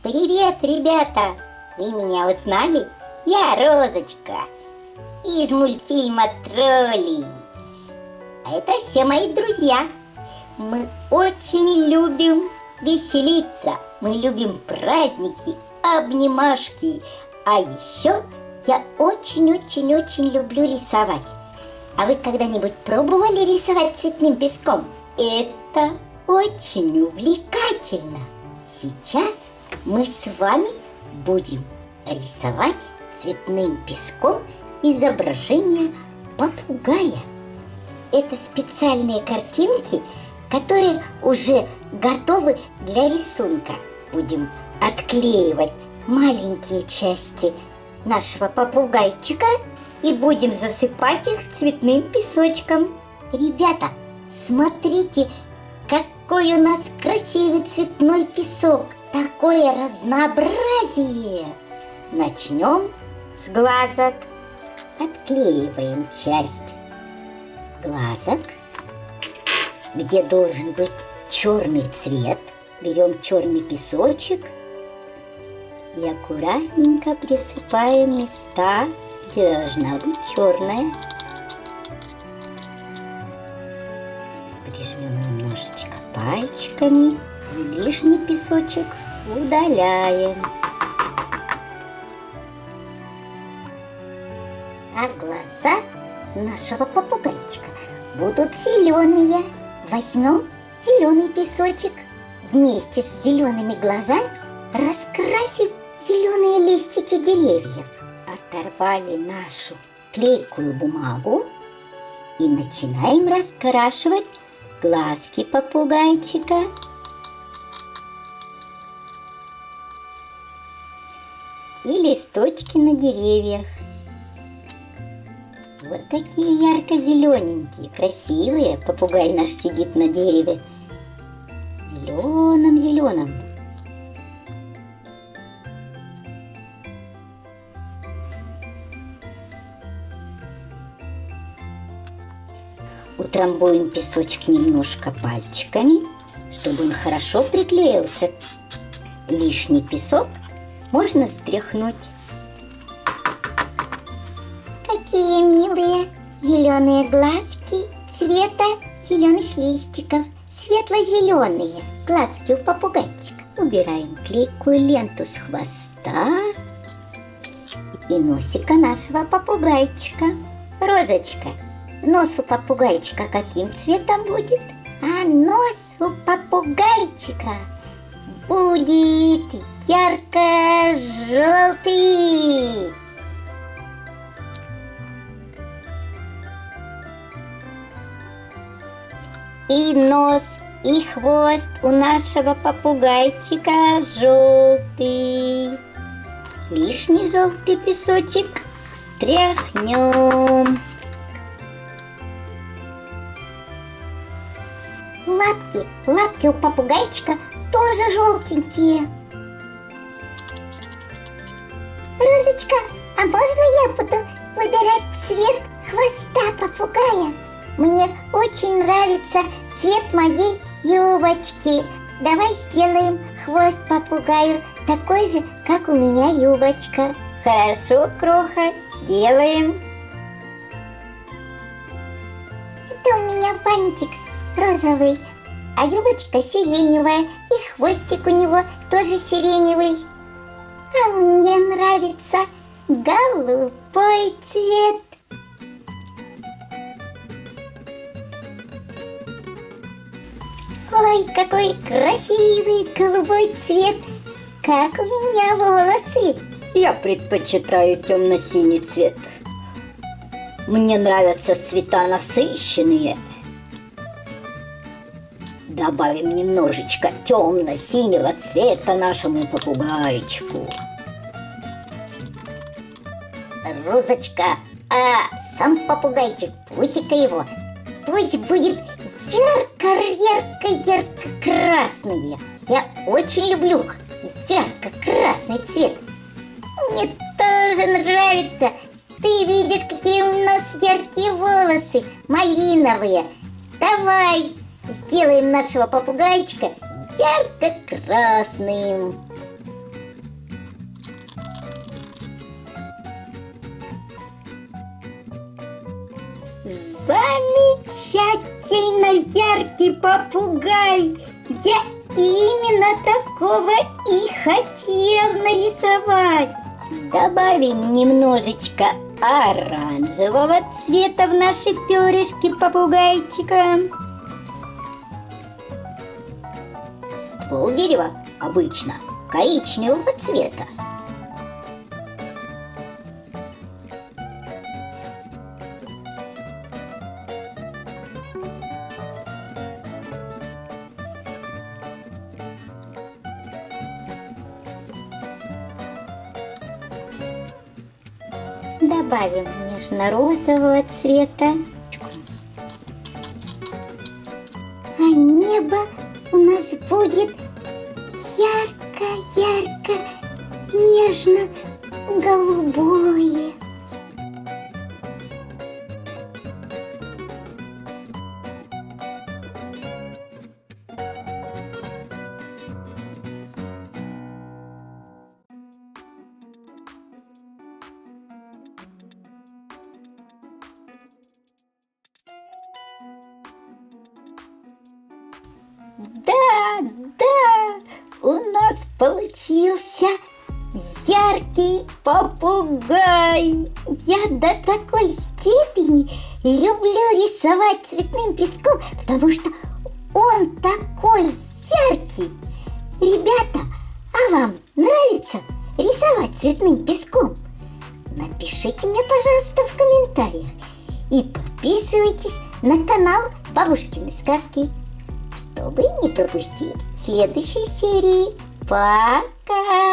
Привет, ребята! Вы меня узнали? Я Розочка из мультфильма «Тролли». А это все мои друзья. Мы очень любим веселиться, мы любим праздники, обнимашки. А еще я очень-очень-очень люблю рисовать. А вы когда-нибудь пробовали рисовать цветным песком? Это очень увлекательно. Сейчас мы с вами будем рисовать цветным песком изображение попугая. Это специальные картинки, которые уже готовы для рисунка. Будем отклеивать маленькие части нашего попугайчика и будем засыпать их цветным песочком. Ребята, смотрите, какой у нас красивый цветной песок! Такое разнообразие! Начнем с глазок. Отклеиваем часть глазок, где должен быть черный цвет. Берем черный песочек и аккуратненько присыпаем места, где должна быть черная. Прижмем немножечко пальчиками и лишний песочек удаляем. А глаза нашего попугайчика будут зеленые. Возьмем зеленый песочек. Вместе с зелеными глазами раскрасим зеленые листики деревьев. Оторвали нашу клейкую бумагу и начинаем раскрашивать глазки попугайчика. И листочки на деревьях. Вот такие ярко-зелененькие, красивые. Попугай наш сидит на дереве. Зеленом-зеленом. Утрамбуем песочек немножко пальчиками, чтобы он хорошо приклеился. Лишний песок можно стряхнуть. Какие милые зеленые глазки цвета зеленых листиков. Светло-зеленые глазки у попугайчика. Убираем клейкую ленту с хвоста и носика нашего попугайчика. Розочка, нос у попугайчика каким цветом будет? А нос у попугайчика будет ярко-желтый. И нос, и хвост у нашего попугайчика желтый. Лишний желтый песочек стряхнем. Лапки у попугайчика тоже желтенькие. Розочка, а можно я буду выбирать цвет хвоста попугая? Мне очень нравится цвет моей юбочки. Давай сделаем хвост попугаю такой же, как у меня юбочка. Хорошо, Кроха, сделаем. Это у меня бантик розовый, а юбочка сиреневая, и хвостик у него тоже сиреневый. А мне нравится голубой цвет. Ой, какой красивый голубой цвет, как у меня волосы. Я предпочитаю темно-синий цвет. Мне нравятся цвета насыщенные. Добавим немножечко темно-синего цвета нашему попугайчику. Розочка, а сам попугайчик, пусика его, пусть будет ярко-ярко-ярко-красные. Я очень люблю ярко-красный цвет. Мне тоже нравится. Ты видишь, какие у нас яркие волосы, малиновые. Давай сделаем нашего попугайчика ярко-красным. Замечательно яркий попугай! Я именно такого и хотел нарисовать. Добавим немножечко оранжевого цвета в наши перышки попугайчика. Ствол дерева обычно коричневого цвета. Добавим нежно-розового цвета. А небо у нас будет ярко-ярко, нежно-голубое. Да, у нас получился яркий попугай. Я до такой степени люблю рисовать цветным песком, потому что он такой яркий. Ребята, а вам нравится рисовать цветным песком? Напишите мне, пожалуйста, в комментариях. И подписывайтесь на канал Бабушкины Сказки, чтобы не пропустить следующие серии. Пока!